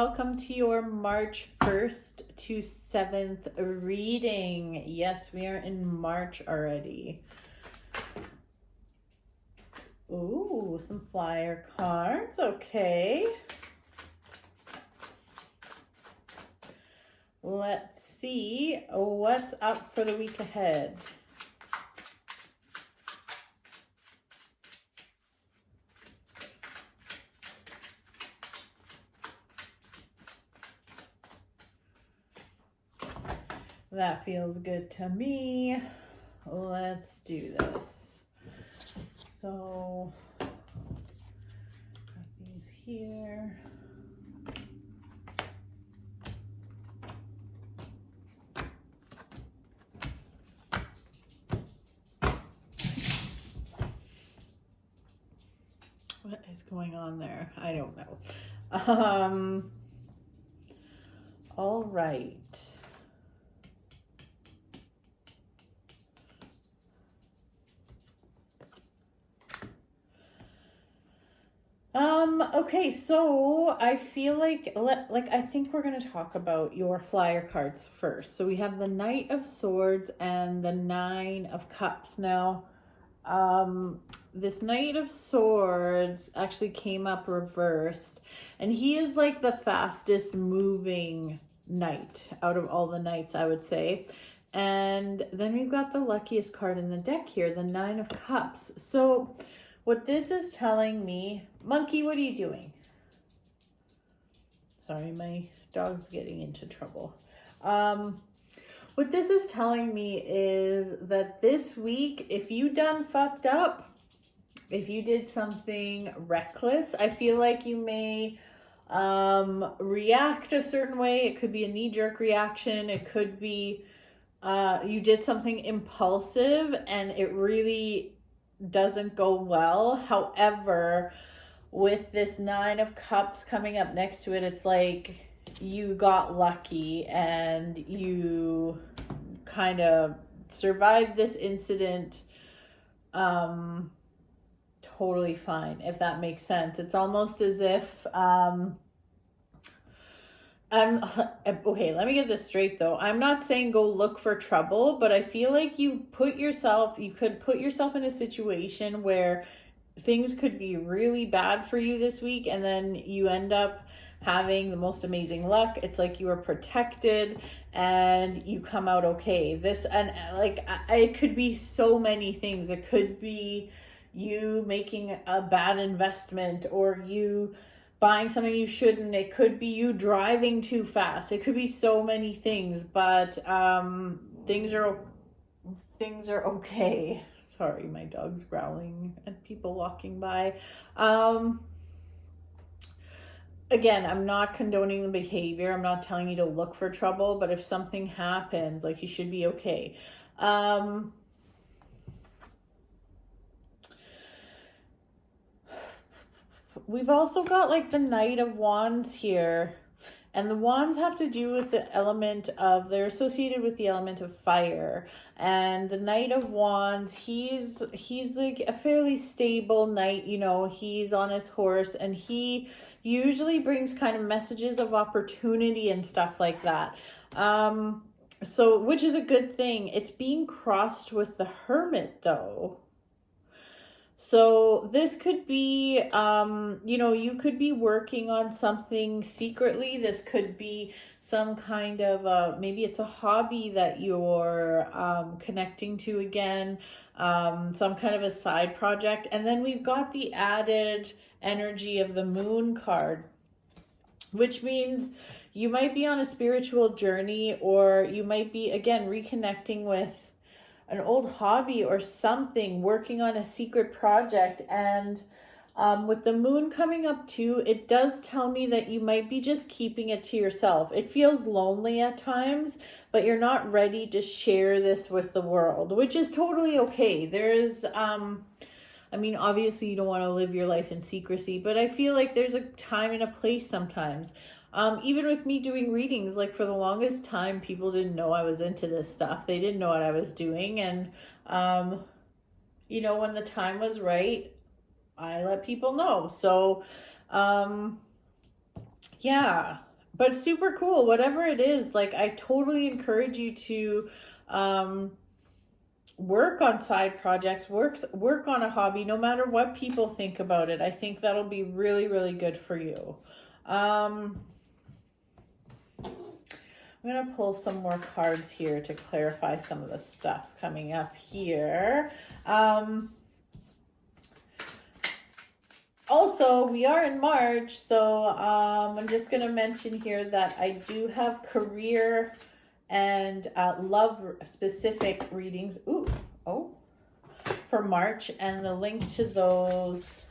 welcome to your March 1st to 7th reading. Yes, we are in March already. Ooh, some flyer cards. Okay. Let's see what's up for the week ahead. That feels good to me. Let's do this. So, got these here. What is going on there? I don't know. All right. Okay, so I feel like I think we're going to talk about your flyer cards first. So we have the Knight of Swords and the Nine of Cups. Now, this Knight of Swords actually came up reversed, and he is like the fastest moving knight out of all the knights, I would say. And then we've got the luckiest card in the deck here, the Nine of Cups. So what this is telling me, Monkey, what are you doing? Sorry, my dog's getting into trouble. What this is telling me is that this week, if you done fucked up, if you did something reckless, I feel like you may react a certain way. It could be a knee-jerk reaction. It could be you did something impulsive and it really doesn't go well. However, with this Nine of Cups coming up next to it, it's like you got lucky and you kind of survived this incident totally fine, if that makes sense. It's almost as if okay, let me get this straight though. I'm not saying go look for trouble, but I feel like you could put yourself in a situation where things could be really bad for you this week, and then you end up having the most amazing luck. It's like you were protected and you come out okay. It could be so many things. It could be you making a bad investment, or you buying something you shouldn't. It could be you driving too fast. It could be so many things, but things are okay. Sorry, my dog's growling and people walking by. Again, I'm not condoning the behavior. I'm not telling you to look for trouble, but if something happens, like, you should be okay. We've also got like the Knight of Wands here, and the wands have to do with the element of, they're associated with the element of fire. And the Knight of Wands, he's like a fairly stable knight, you know, he's on his horse, and he usually brings kind of messages of opportunity and stuff like that. So, which is a good thing. It's being crossed with the Hermit though. So this could be, you could be working on something secretly. This could be some kind of, maybe it's a hobby that you're connecting to again, some kind of a side project. And then we've got the added energy of the Moon card, which means you might be on a spiritual journey, or you might be, again, reconnecting with an old hobby or something, working on a secret project. And with the Moon coming up too, it does tell me that you might be just keeping it to yourself. It feels lonely at times, but you're not ready to share this with the world, which is totally okay. There is, obviously you don't want to live your life in secrecy, but I feel like there's a time and a place sometimes. Even with me doing readings, like, for the longest time, people didn't know I was into this stuff. They didn't know what I was doing. And, when the time was right, I let people know. So, yeah. But super cool, whatever it is. Like, I totally encourage you to work on side projects, work on a hobby, no matter what people think about it. I think that'll be really, really good for you. I'm gonna pull some more cards here to clarify some of the stuff coming up here. Also, we are in March, so I'm just going to mention here that I do have career and love specific readings for March, and the link to those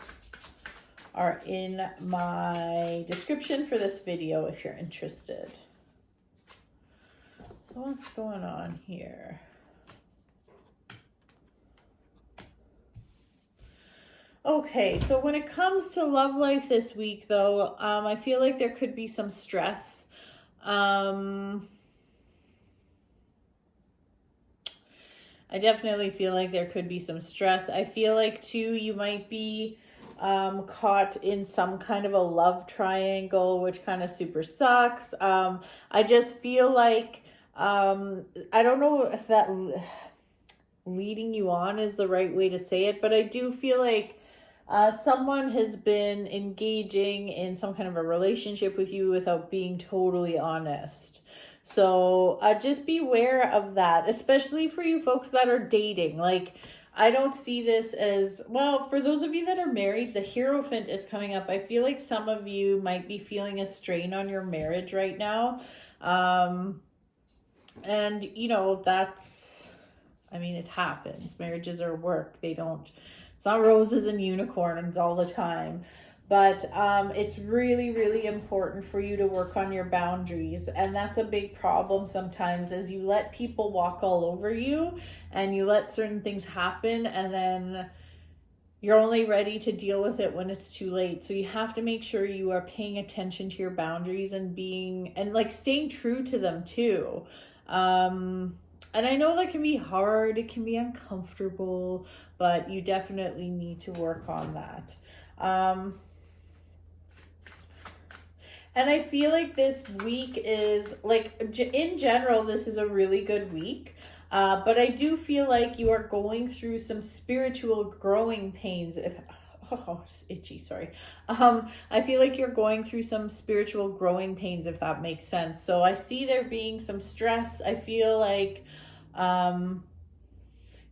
are in my description for this video if you're interested. So what's going on here? Okay, so when it comes to love life this week, though, I feel like there could be some stress. I definitely feel like there could be some stress. I feel like, too, you might be caught in some kind of a love triangle, which kind of super sucks. I just feel like, I don't know if that leading you on is the right way to say it, but I do feel like someone has been engaging in some kind of a relationship with you without being totally honest. So just beware of that, especially for you folks that are dating. Like, I don't see this as, well, for those of you that are married, the Hierophant is coming up. I feel like some of you might be feeling a strain on your marriage right now. And, you know, it happens. Marriages are work. It's not roses and unicorns all the time. But it's really, really important for you to work on your boundaries. And that's a big problem sometimes, is you let people walk all over you and you let certain things happen, and then you're only ready to deal with it when it's too late. So you have to make sure you are paying attention to your boundaries and staying true to them too. And I know that can be hard, it can be uncomfortable, but you definitely need to work on that. And I feel like this week is, in general, this is a really good week. But I do feel like you are going through some spiritual growing pains. It's itchy, sorry. I feel like you're going through some spiritual growing pains, if that makes sense. So I see there being some stress. I feel like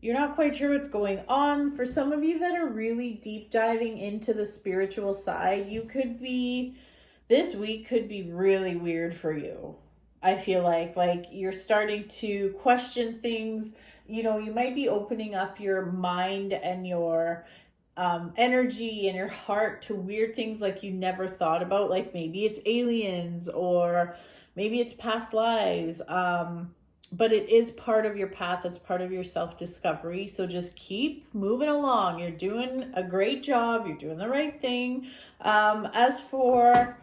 you're not quite sure what's going on. For some of you that are really deep diving into the spiritual side, this week could be really weird for you. I feel like you're starting to question things. You know, you might be opening up your mind and your energy and your heart to weird things like you never thought about. Like maybe it's aliens, or maybe it's past lives. But it is part of your path. It's part of your self-discovery. So just keep moving along. You're doing a great job. You're doing the right thing. As for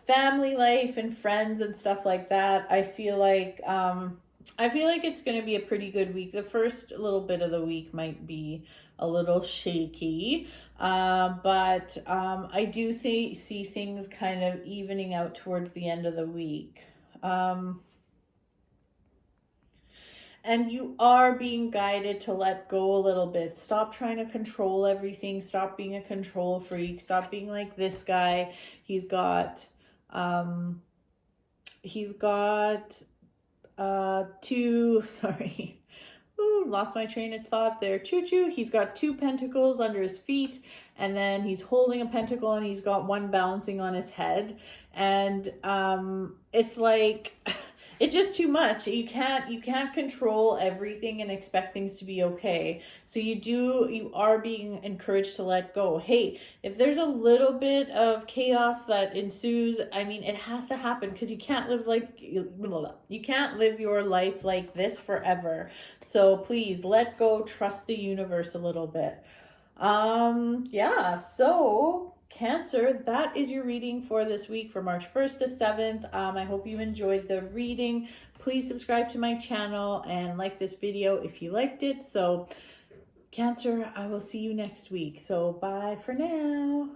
family life and friends and stuff like that, I feel like it's going to be a pretty good week. The first little bit of the week might be a little shaky, but I do see things kind of evening out towards the end of the week. And you are being guided to let go a little bit. Stop trying to control everything. Stop being a control freak. Stop being like this guy. He's got lost my train of thought there. Choo-choo. He's got 2 pentacles under his feet, and then he's holding a pentacle, and he's got one balancing on his head. And it's like it's just too much. You can't control everything and expect things to be okay. So you are being encouraged to let go. Hey, if there's a little bit of chaos that ensues, it has to happen, because you can't live your life like this forever. So please let go, trust the universe a little bit. So Cancer, that is your reading for this week, for March 1st to 7th. I hope you enjoyed the reading. Please subscribe to my channel and like this video if you liked it. So Cancer, I will see you next week. So bye for now.